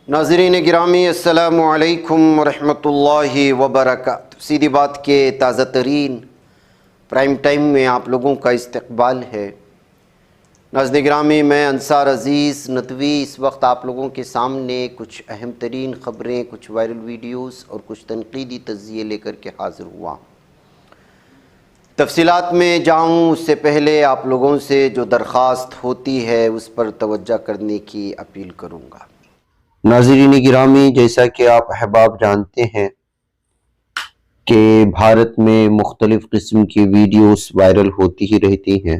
ناظرین گرامی السلام علیکم ورحمۃ اللہ وبرکاتہ۔ سیدھی بات کے تازہ ترین پرائم ٹائم میں آپ لوگوں کا استقبال ہے۔ ناظرین گرامی، میں انصار عزیز ندوی اس وقت آپ لوگوں کے سامنے کچھ اہم ترین خبریں، کچھ وائرل ویڈیوز اور کچھ تنقیدی تجزیے لے کر کے حاضر ہوا۔ تفصیلات میں جاؤں اس سے پہلے آپ لوگوں سے جو درخواست ہوتی ہے اس پر توجہ کرنے کی اپیل کروں گا۔ ناظرین گرامی، جیسا کہ آپ احباب جانتے ہیں کہ بھارت میں مختلف قسم کی ویڈیوز وائرل ہوتی ہی رہتی ہیں،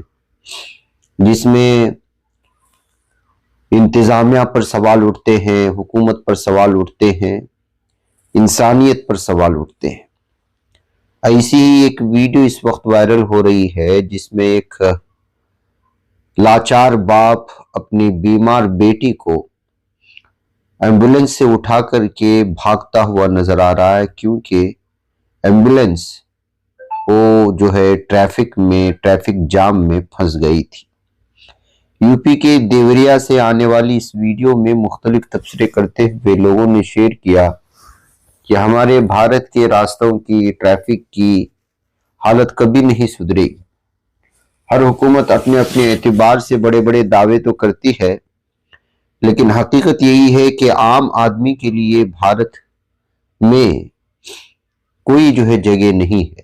جس میں انتظامیہ پر سوال اٹھتے ہیں، حکومت پر سوال اٹھتے ہیں، انسانیت پر سوال اٹھتے ہیں۔ ایسی ہی ایک ویڈیو اس وقت وائرل ہو رہی ہے جس میں ایک لاچار باپ اپنی بیمار بیٹی کو ایمبولنس سے اٹھا کر کے بھاگتا ہوا نظر آ رہا ہے، کیونکہ ایمبولنس وہ جو ہے ٹریفک جام میں پھنس گئی تھی۔ یو پی کے دیوریا سے آنے والی اس ویڈیو میں مختلف تبصرے کرتے ہوئے لوگوں نے شیئر کیا کہ ہمارے بھارت کے راستوں کی ٹریفک کی حالت کبھی نہیں سدھرے گی۔ ہر حکومت اپنے اعتبار سے بڑے بڑے دعوے تو کرتی ہے، لیکن حقیقت یہی ہے کہ عام آدمی کے لیے بھارت میں کوئی جو ہے جگہ نہیں ہے۔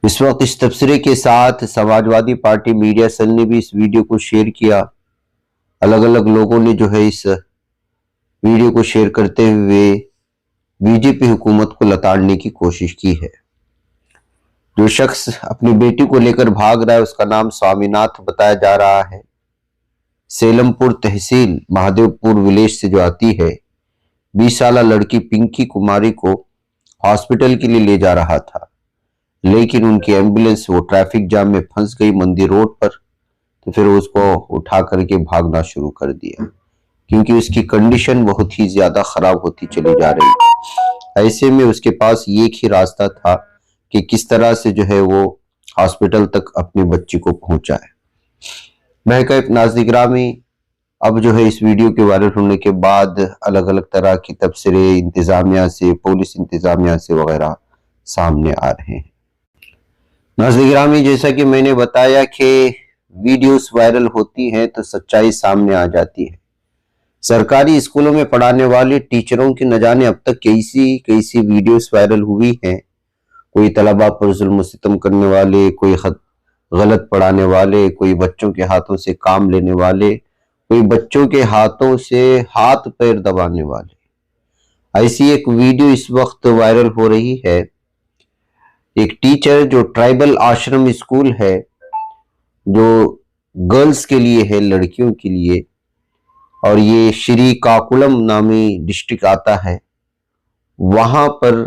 اس وقت اس تبصرے کے ساتھ سماجوادی پارٹی میڈیا سیل نے بھی اس ویڈیو کو شیئر کیا۔ الگ الگ لوگوں نے جو ہے اس ویڈیو کو شیئر کرتے ہوئے بی جے پی حکومت کو لتاڑنے کی کوشش کی ہے۔ جو شخص اپنی بیٹی کو لے کر بھاگ رہا ہے اس کا نام سوامی ناتھ بتایا جا رہا ہے۔ سیلم پور تحصیل مہادیو پور ولیج سے جو آتی ہے، 20 سالہ لڑکی پنکی کماری کو ہاسپٹل کے لیے لے جا رہا تھا، لیکن ان کی ایمبولنس وہ ٹریفک جام میں پھنس گئی مندر روڈ پر، تو پھر اس کو اٹھا کر کے بھاگنا شروع کر دیا، کیونکہ اس کی کنڈیشن بہت ہی زیادہ خراب ہوتی چلی جا رہی۔ ایسے میں اس کے پاس ایک ہی راستہ تھا کہ کس طرح سے جو ہے وہ ہاسپٹل تک اپنے بچی کو پہنچائے۔ محکمہ ناظرین گرامی، اب جو ہے اس ویڈیو کے وائرل ہونے کے بعد الگ الگ طرح کی تبصرے انتظامیہ سے، پولیس انتظامیہ سے وغیرہ سامنے آ رہے ہیں۔ ناظرین گرامی، جیسا کہ میں نے بتایا کہ ویڈیوز وائرل ہوتی ہیں تو سچائی سامنے آ جاتی ہے۔ سرکاری اسکولوں میں پڑھانے والے ٹیچروں کی نہ جانے اب تک کیسی ویڈیوز وائرل ہوئی ہیں۔ کوئی طلباء پر ظلم و ستم کرنے والے، کوئی غلط پڑھانے والے، کوئی بچوں کے ہاتھوں سے کام لینے والے، کوئی بچوں کے ہاتھوں سے ہاتھ پیر دبانے والے۔ ایسی ایک ویڈیو اس وقت وائرل ہو رہی ہے۔ ایک ٹیچر جو ٹرائبل آشرم اسکول ہے، جو گرلز کے لیے ہے، لڑکیوں کے لیے، اور یہ شری کاکولم نامی ڈسٹرکٹ آتا ہے، وہاں پر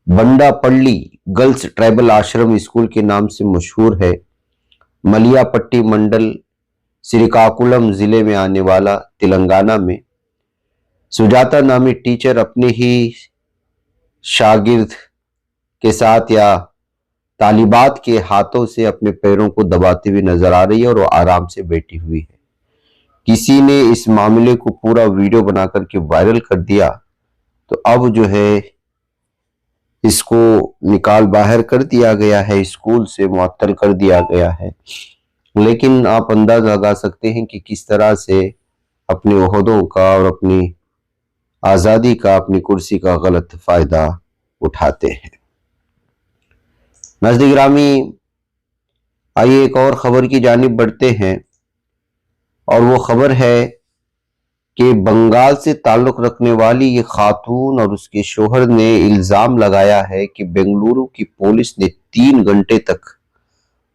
بنڈا پلی گرلز ٹرائبل آشرم اسکول کے نام سے مشہور ہے۔ ملیا پٹی منڈل سری کاکولم ضلع میں آنے والا تلنگانہ میں سجاتا نامی ٹیچر اپنے ہی شاگرد کے ساتھ یا طالبات کے ہاتھوں سے اپنے پیروں کو دباتے ہوئے نظر آ رہی ہے اور وہ آرام سے بیٹھی ہوئی ہے۔ کسی نے اس معاملے کو پورا ویڈیو بنا کر کے وائرل کر دیا، تو اب جو ہے اس کو نکال باہر کر دیا گیا ہے، اسکول سے معطل کر دیا گیا ہے۔ لیکن آپ اندازہ لگا سکتے ہیں کہ کس طرح سے اپنے عہدوں کا اور اپنی آزادی کا، اپنی کرسی کا غلط فائدہ اٹھاتے ہیں۔ ناظرین گرامی، آئیے ایک اور خبر کی جانب بڑھتے ہیں، اور وہ خبر ہے کہ بنگال سے تعلق رکھنے والی یہ خاتون اور اس کے شوہر نے الزام لگایا ہے کہ بنگلورو کی پولیس نے 3 گھنٹے تک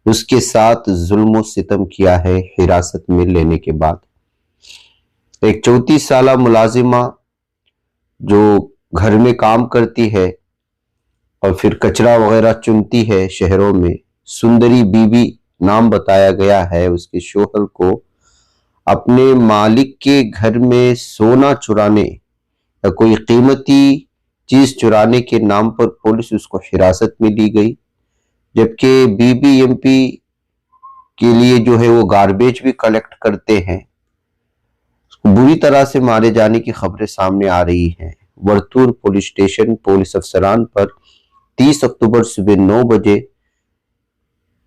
اس کے ساتھ ظلم و ستم کیا ہے حراست میں لینے کے بعد۔ ایک 34 سالہ ملازمہ جو گھر میں کام کرتی ہے اور پھر کچرا وغیرہ چنتی ہے شہروں میں، سندری بی بی نام بتایا گیا ہے، اس کے شوہر کو اپنے مالک کے گھر میں سونا چرانے یا کوئی قیمتی چیز چرانے کے نام پر پولیس اس کو حراست میں لی گئی، جبکہ بی بی ایم پی کے لیے جو ہے وہ گاربیج بھی کلیکٹ کرتے ہیں۔ बुरी तरह से मारे जाने की खबरें सामने आ रही हैं। वर्तूर पुलिस स्टेशन पुलिस अफसरान पर 30 अक्टूबर सुबह 9 बजे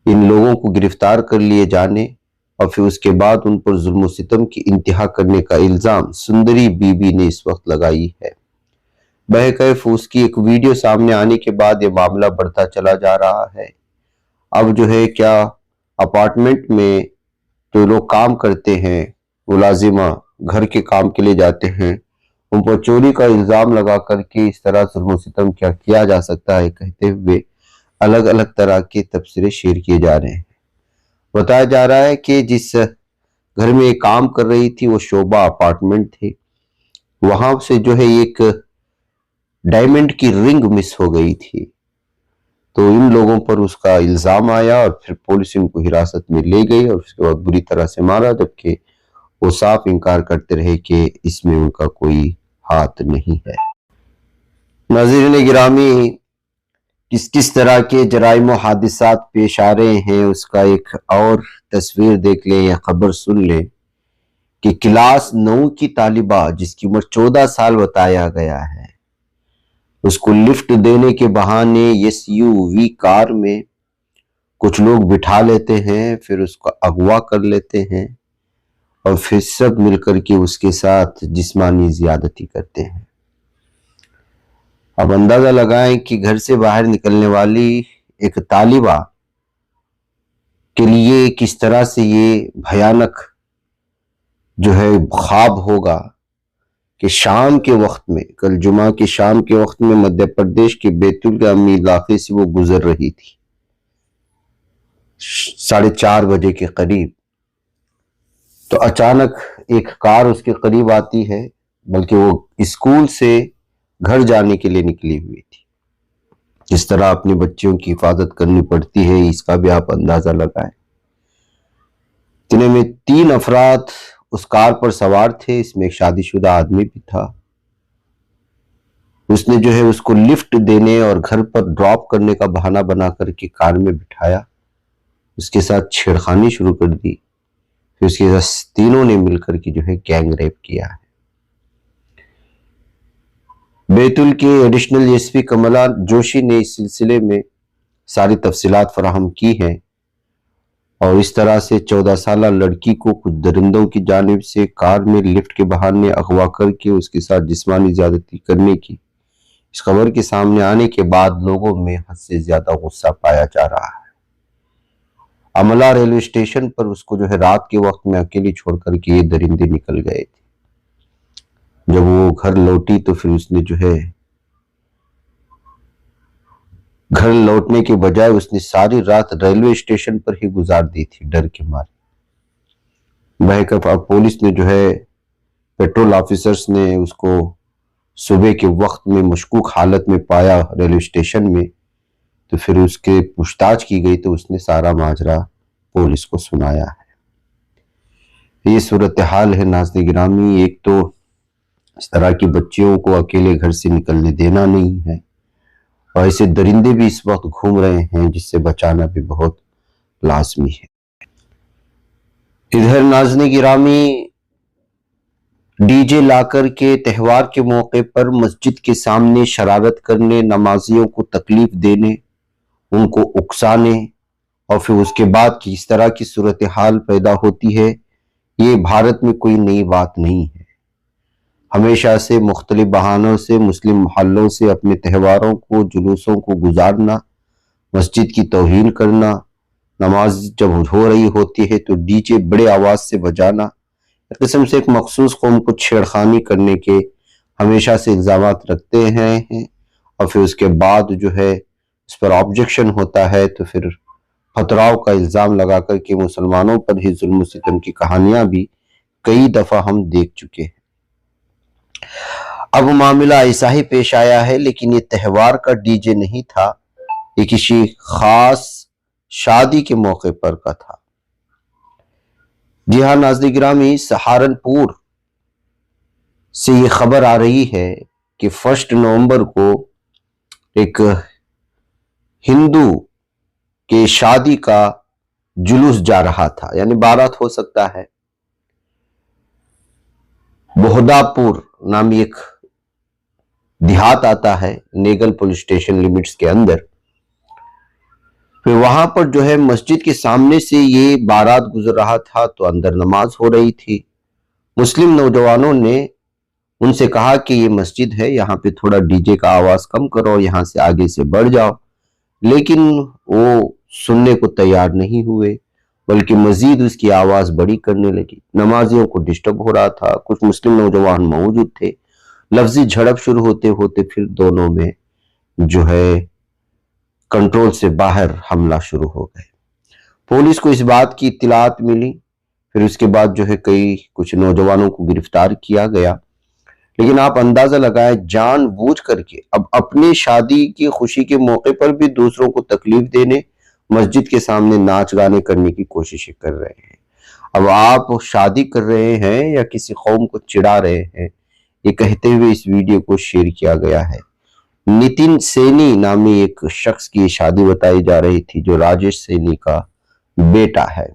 इन लोगों को गिरफ्तार कर लिए जाने और फिर उसके बाद उन पर जुल्म सितम की इंतहा करने का इल्जाम सुंदरी बीबी ने इस वक्त लगाई है। बहरकैफ उसकी एक वीडियो सामने आने के बाद यह मामला बढ़ता चला जा रहा है। अब जो है क्या अपार्टमेंट में जो लोग काम करते हैं, मुलाजिमा घर के काम के लिए जाते हैं, उन पर चोरी का इल्जाम लगा करके इस तरह जुल्म सितम क्या किया जा सकता है कहते हुए अलग अलग तरह के तबसरे शेयर किए जा रहे हैं। बताया जा रहा है कि जिस घर में काम कर रही थी वो शोभा अपार्टमेंट थे, वहां से जो है एक डायमंड की रिंग मिस हो गई थी। तो इन लोगों पर उसका इल्जाम आया और फिर पुलिस इनको हिरासत में ले गई और उसके बाद बुरी तरह से मारा, जबकि वो साफ इनकार करते रहे कि इसमें उनका कोई हाथ नहीं है। नाज़रीन गिरामी, किस तरह के जराइम और हादिसात पेश आ रहे हैं उसका एक और तस्वीर देख लें या खबर सुन लें कि क्लास 9 की तालिबा जिसकी उम्र 14 साल बताया गया है, उसको लिफ्ट देने के बहाने एसयूवी कार में कुछ लोग बिठा लेते हैं, फिर उसको अगवा कर लेते हैं और फिर सब मिलकर के उसके साथ जिस्मानी ज्यादती करते हैं। अब अंदाजा लगाएं कि घर से बाहर निकलने वाली एक तालिबा के लिए किस तरह से ये भयानक जो है ख्वाब होगा कि शाम के वक्त में, कल जुमा की शाम के वक्त में मध्य प्रदेश के बैतूल के अमी इलाके से वो गुजर रही थी 4:30 बजे के करीब। तो अचानक एक कार उसके करीब आती है, बल्कि वो स्कूल से घर जाने के लिए निकली हुई थी। जिस तरह अपने बच्चों की हिफाजत करनी पड़ती है इसका भी आप अंदाजा लगाएं। इतने में 3 अफराद उस कार पर सवार थे, इसमें एक शादीशुदा आदमी भी था। उसने जो है उसको लिफ्ट देने और घर पर ड्रॉप करने का बहाना बना करके कार में बिठाया, उसके साथ छेड़खानी शुरू कर दी। फिर उसके साथ तीनों ने मिलकर के जो है गैंग रेप किया है। बैतूल के एडिशनल एसपी कमला जोशी ने इस सिलसिले में सारी तफसीलात फराहम की हैं और इस तरह से 14 साल लड़की को कुछ दरिंदों की जानिब से कार में लिफ्ट के बहाने अगवा करके उसके साथ जिस्मानी ज्यादती करने की इस खबर के सामने आने के बाद लोगों में हद से ज्यादा गुस्सा पाया जा रहा है। अमला रेलवे स्टेशन पर उसको जो है रात के वक्त में अकेली छोड़ करके ये दरिंदे निकल गए थे। जब वो घर लौटी तो फिर उसने जो है घर लौटने के बजाय उसने सारी रात रेलवे स्टेशन पर ही गुजार दी थी डर के मारे। बहरकैफ पुलिस ने जो है पेट्रोल ऑफिसर्स ने उसको सुबह के वक्त में मशकूक हालत में पाया रेलवे स्टेशन में, तो फिर उसके पूछताछ की गई तो उसने सारा माजरा पुलिस को सुनाया है। ये सूरत हाल है नाज़रीन गिरामी। एक तो इस तरह की बच्चियों को अकेले घर से निकलने देना नहीं है और ऐसे दरिंदे भी इस वक्त घूम रहे हैं जिससे बचाना भी बहुत लाजमी है। इधर नाज़रीन गिरामी, डीजे लाकर के त्यौहार के मौके पर मस्जिद के सामने शरारत करने, नमाजियों को तकलीफ देने, उनको उकसाने और फिर उसके बाद किस तरह की सूरत हाल पैदा होती है, ये भारत में कोई नई बात नहीं है। हमेशा से मुख्तलिफ बहानों से मुस्लिम मोहल्लों से अपने त्योहारों को, जुलूसों को गुजारना, मस्जिद की तौहीन करना, नमाज जब हो रही होती है तो डीजे बड़े आवाज से बजाना, एक किस्म से एक मखसूस कौम को छेड़खानी करने के हमेशा से इल्जाम रखते हैं और फिर उसके बाद जो है इस पर ऑब्जेक्शन होता है तो फिर फतराव का इल्जाम लगा करके मुसलमानों पर ही जुल्म सितम की कहानियां भी कई दफा हम देख चुके हैं। अब मामला ऐसा ही पेश आया है, लेकिन ये त्यौहार का डीजे नहीं था, ये किसी खास शादी के मौके पर का था। जी हाँ नाज़रीन गिरामी, सहारनपुर से ये खबर आ रही है कि 1 नवंबर को एक हिंदू के शादी का जुलूस जा रहा था, यानी बारात हो सकता है। बोहदापुर नामी एक देहात आता है नेगल पुलिस स्टेशन लिमिट्स के अंदर। फिर वहां पर जो है मस्जिद के सामने से ये बारात गुजर रहा था तो अंदर नमाज हो रही थी। मुस्लिम नौजवानों ने उनसे कहा कि ये मस्जिद है, यहाँ पे थोड़ा डीजे का आवाज कम करो, यहाँ से आगे से बढ़ जाओ, लेकिन वो सुनने को तैयार नहीं हुए, बल्कि मजीद उसकी आवाज बड़ी करने लगी। नमाजियों को डिस्टर्ब हो रहा था, कुछ मुस्लिम नौजवान मौजूद थे। लफ्जी झड़प शुरू होते होते फिर दोनों में जो है कंट्रोल से बाहर हमला शुरू हो गए। पुलिस को इस बात की इत्तलात मिली, फिर उसके बाद जो है कुछ नौजवानों को गिरफ्तार किया गया। लेकिन आप अंदाजा लगाएं, जानबूझ करके अब अपनी शादी की खुशी के मौके पर भी दूसरों को तकलीफ देने, मस्जिद के सामने नाच गाने करने की कोशिशें कर रहे हैं। अब आप शादी कर रहे हैं या किसी कौम को चिढ़ा रहे हैं, ये कहते हुए इस वीडियो को शेयर किया गया है। नितिन सैनी नामी एक शख्स की शादी बताई जा रही थी, जो राजेश सैनी का बेटा है।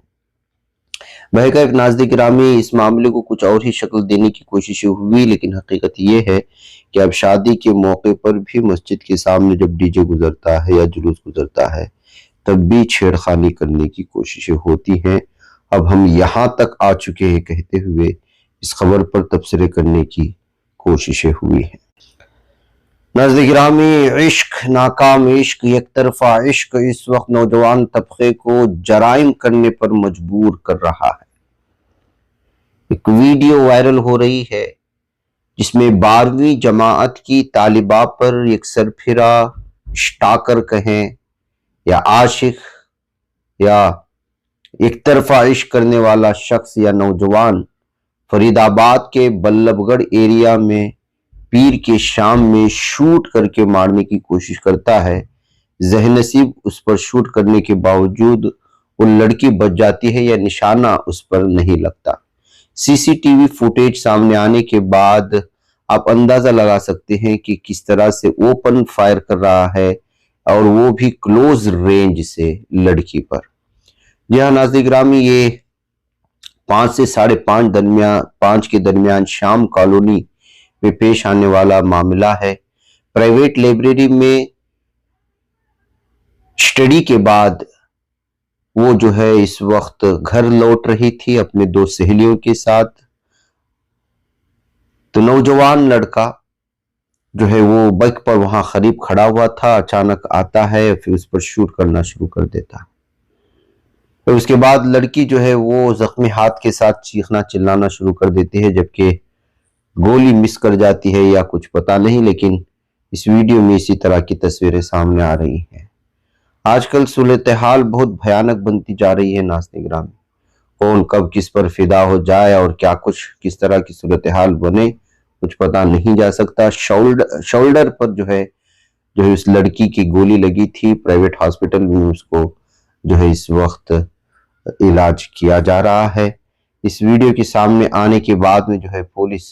भाई का एक नाज़रीन गिरामी, इस मामले को कुछ और ही शक्ल देने की कोशिश हुई, लेकिन हकीकत ये है कि अब शादी के मौके पर भी मस्जिद के सामने जब डीजे गुजरता है या जुलूस गुजरता है, तब भी छेड़खानी करने की कोशिशें होती हैं। अब हम यहाँ तक आ चुके हैं कहते हुए इस खबर पर तबसरे करने की कोशिशें हुई हैं। नाज़रीन गिरामी, इश्क, नाकाम इश्क, एक तरफा इश्क इस वक्त नौजवान तबके को जराइम करने पर मजबूर कर रहा है। एक वीडियो वायरल हो रही है जिसमें 12वीं जमात की तालिबा पर एक सरफिरा, स्टाकर कहें या आशिक या एक तरफा इश्क करने वाला शख्स या नौजवान फरीदाबाद के बल्लभगढ़ एरिया में पीर के शाम में शूट करके मारने की कोशिश करता है। ज़हनसीब उस पर शूट करने के बावजूद वो लड़की बच जाती है या निशाना उस पर नहीं लगता। सीसीटीवी फुटेज सामने आने के बाद आप अंदाजा लगा सकते हैं कि किस तरह से ओपन फायर कर रहा है, और वो भी क्लोज रेंज से लड़की पर। जी हाँ नाज़रीन गिरामी, ये 5 से 5:30 के दरमियान शाम कॉलोनी में पेश आने वाला मामला है। प्राइवेट लाइब्रेरी में स्टडी के बाद वो जो है इस वक्त घर लौट रही थी अपने 2 सहेलियों के साथ। तो नौजवान लड़का जो है वो बाइक पर वहां करीब खड़ा हुआ था, अचानक आता है, फिर उस पर शूट करना शुरू कर देता। फिर उसके बाद लड़की जो है वो जख्मी हाथ के साथ चीखना चिल्लाना शुरू कर देती है, जबकि गोली मिस कर जाती है या कुछ पता नहीं, लेकिन इस वीडियो में इसी तरह की तस्वीरें सामने आ रही हैं। आजकल सूरत हाल बहुत भयानक बनती जा रही है नाज़रीन गिरामी, कौन कब किस पर फिदा हो जाए और क्या कुछ किस तरह की सूरत हाल बने कुछ पता नहीं जा सकता। शोल्डर पर जो है उस लड़की की गोली लगी थी। प्राइवेट हॉस्पिटल में उसको जो है इस वक्त इलाज किया जा रहा है। इस वीडियो के सामने आने के बाद में जो है पुलिस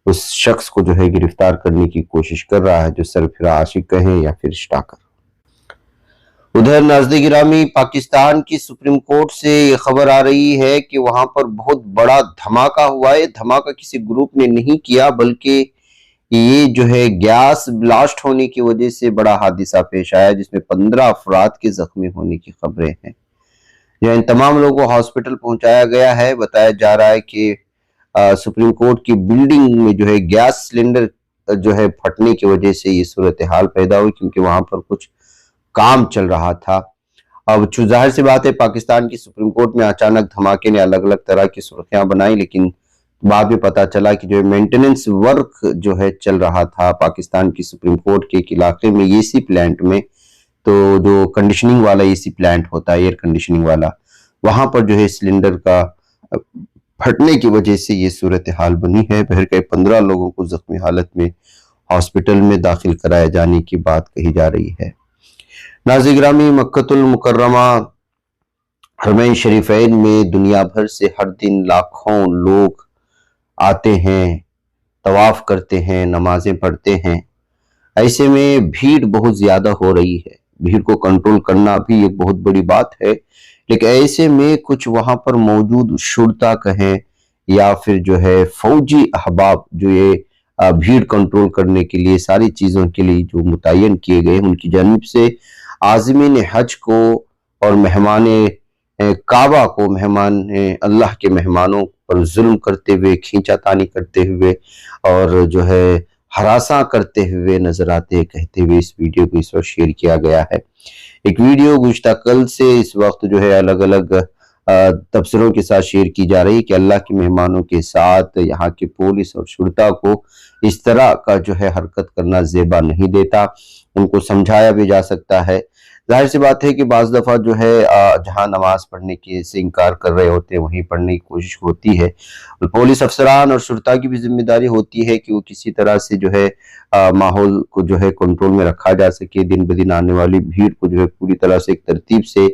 उस शख्स को जो है गिरफ्तार करने की कोशिश कर रहा है, जो सरफिरा आशिक कहें या फिर स्टाकर। उधर नाज़रीन गिरामी, पाकिस्तान की सुप्रीम कोर्ट से ये खबर आ रही है कि वहां पर बहुत बड़ा धमाका हुआ है। धमाका किसी ग्रुप ने नहीं किया, बल्कि ये जो है गैस ब्लास्ट होने की वजह से बड़ा हादसा पेश आया, जिसमें 15 अफराद के जख्मी होने की खबरें हैं। इन तमाम लोगों को हॉस्पिटल पहुंचाया गया है। बताया जा रहा है कि सुप्रीम कोर्ट की बिल्डिंग में जो है गैस सिलेंडर जो है फटने की वजह से ये सूरत हाल पैदा हुई, क्योंकि वहां पर कुछ काम चल रहा था। अब जाहिर सी बात है, पाकिस्तान की सुप्रीम कोर्ट में अचानक धमाके ने अलग अलग तरह की सुर्खियां बनाई, लेकिन बाद में पता चला कि जो मेंटेनेंस वर्क जो है चल रहा था पाकिस्तान की सुप्रीम कोर्ट के एक इलाके में, एसी प्लांट में। तो जो कंडीशनिंग वाला एसी प्लांट होता है, एयर कंडीशनिंग वाला, वहां पर जो है सिलेंडर का फटने की वजह से ये सूरत हाल बनी है। बहरकैफ 15 लोगों को जख्मी हालत में हॉस्पिटल में दाखिल कराए जाने की बात कही जा रही है। नाज़रीन गिरामी, मक्कतुल मुकर्रमा हरमैन शरीफैन में दुनिया भर से हर दिन लाखों लोग आते हैं, तवाफ करते हैं, नमाजें पढ़ते हैं। ऐसे में भीड़ बहुत ज्यादा हो रही है। भीड़ को कंट्रोल करना भी एक बहुत बड़ी बात है, लेकिन ऐसे में कुछ वहां पर मौजूद शुरता कहें یا پھر جو ہے فوجی احباب جو یہ بھیڑ کنٹرول کرنے کے لیے ساری چیزوں کے لیے جو متعین کیے گئے ان کی جانب سے عازمین حج کو اور مہمان کعبہ کو، مہمان اللہ کے مہمانوں پر ظلم کرتے ہوئے، کھینچا تانی کرتے ہوئے اور جو ہے ہراساں کرتے ہوئے نظر آتے کہتے ہوئے اس ویڈیو کو اس وقت شیئر کیا گیا ہے۔ ایک ویڈیو گزشتہ کل سے اس وقت جو ہے الگ الگ تبصروں کے ساتھ شیئر کی جا رہی ہے کہ اللہ کے مہمانوں کے ساتھ یہاں کے پولیس اور شرطا کو اس طرح کا جو ہے حرکت کرنا زیبا نہیں دیتا، ان کو سمجھایا بھی جا سکتا ہے۔ ظاہر سی بات ہے کہ بعض دفعہ جو ہے جہاں نماز پڑھنے کے سے انکار کر رہے ہوتے ہیں وہیں پڑھنے کی کوشش ہوتی ہے۔ پولیس افسران اور شرطا کی بھی ذمہ داری ہوتی ہے کہ وہ کسی طرح سے جو ہے ماحول کو جو ہے کنٹرول میں رکھا جا سکے، دن بدن آنے والی بھیڑ کو جو ہے پوری طرح سے ایک ترتیب سے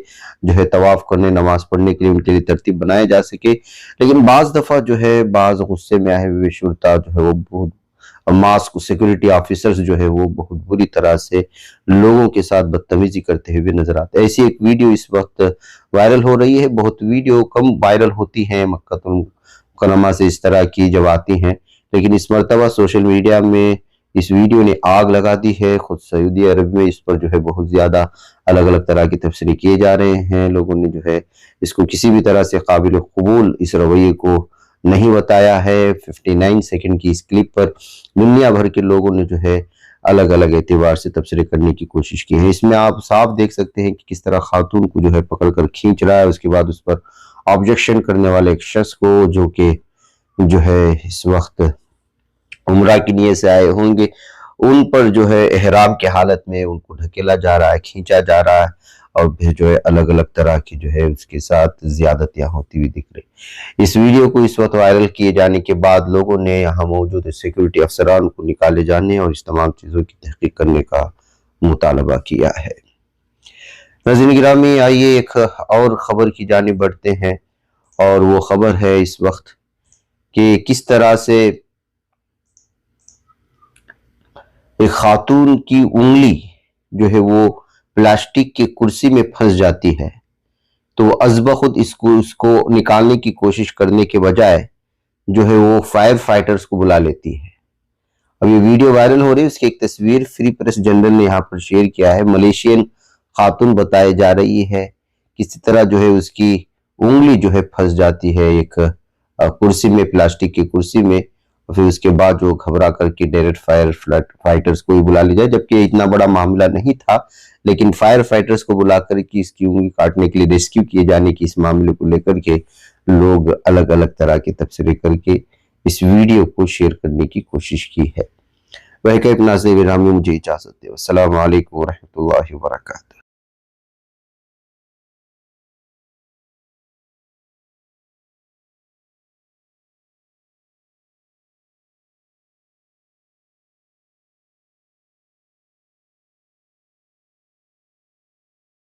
جو ہے طواف کرنے، نماز پڑھنے کے لیے ان کے لیے ترتیب بنایا جا سکے۔ لیکن بعض دفعہ جو ہے بعض غصے میں آئے ہوئے شرطا جو ہے وہ بہت ماسک سیکورٹی آفیسرز جو ہے وہ بہت بری طرح سے لوگوں کے ساتھ بدتمیزی کرتے ہوئے نظر آتے ہیں۔ ایسی ایک ویڈیو اس وقت وائرل ہو رہی ہے، بہت ویڈیو کم وائرل ہوتی ہیں مکہ المکرمہ سے اس طرح کی جب آتی ہیں، لیکن اس مرتبہ سوشل میڈیا میں اس ویڈیو نے آگ لگا دی ہے۔ خود سعودی عرب میں اس پر جو ہے بہت زیادہ الگ الگ طرح کی تبصرے کیے جا رہے ہیں، لوگوں نے جو ہے اس کو کسی بھی طرح سے قابل قبول اس رویے کو نہیں بتایا ہے۔ 59 سیکنڈ کی اس کلپ پر دنیا بھر کے لوگوں نے جو ہے الگ الگ اعتبار سے تبصرے کرنے کی کوشش کی ہے۔ اس میں آپ صاف دیکھ سکتے ہیں کہ کس طرح خاتون کو جو ہے پکڑ کر کھینچ رہا ہے، اس کے بعد اس پر آبجیکشن کرنے والے ایک شخص کو جو کہ جو ہے اس وقت عمرہ کی نیت سے آئے ہوں گے، ان پر جو ہے احرام کے حالت میں ان کو ڈھکیلا جا رہا ہے، کھینچا جا رہا ہے اور پھر جو ہے الگ الگ طرح کی جو ہے اس کے ساتھ زیادتیاں ہوتی ہوئی دکھ رہی۔ اس ویڈیو کو اس وقت وائرل کیے جانے کے بعد لوگوں نے یہاں موجود سیکورٹی افسران کو نکالے جانے اور اس تمام چیزوں کی تحقیق کرنے کا مطالبہ کیا ہے۔ ناظرین گرامی، آئیے ایک اور خبر کی جانب بڑھتے ہیں، اور وہ خبر ہے اس وقت کہ کس طرح سے ایک خاتون کی انگلی جو ہے وہ پلاسٹک کی کرسی میں پھنس جاتی ہے، تو وہ از بخود اس کو نکالنے کی کوشش کرنے کے بجائے جو ہے وہ فائر فائٹرز کو بلا لیتی ہے۔ اب یہ ویڈیو وائرل ہو رہی ہے، اس کی ایک تصویر فری پریس جنرل نے یہاں پر شیئر کیا ہے۔ ملیشین خاتون بتائی جا رہی ہے، کسی طرح جو ہے اس کی انگلی جو ہے پھنس جاتی ہے ایک کرسی میں، پلاسٹک کی کرسی میں، اور پھر اس کے بعد جو گھبرا کر کے ڈائریکٹ فائر فائٹرز کو ہی بلا لی جائے، جبکہ اتنا بڑا معاملہ نہیں تھا، لیکن فائر فائٹرز کو بلا کر کے اس کی انگلی کاٹنے کے لیے ریسکیو کیے جانے کی اس معاملے کو لے کر کے لوگ الگ الگ طرح کے تبصرے کر کے اس ویڈیو کو شیئر کرنے کی کوشش کی ہے۔ وہ کہ ناظرین گرامی، مجھے اجازت دے۔ السلام علیکم ورحمۃ اللہ وبرکاتہ۔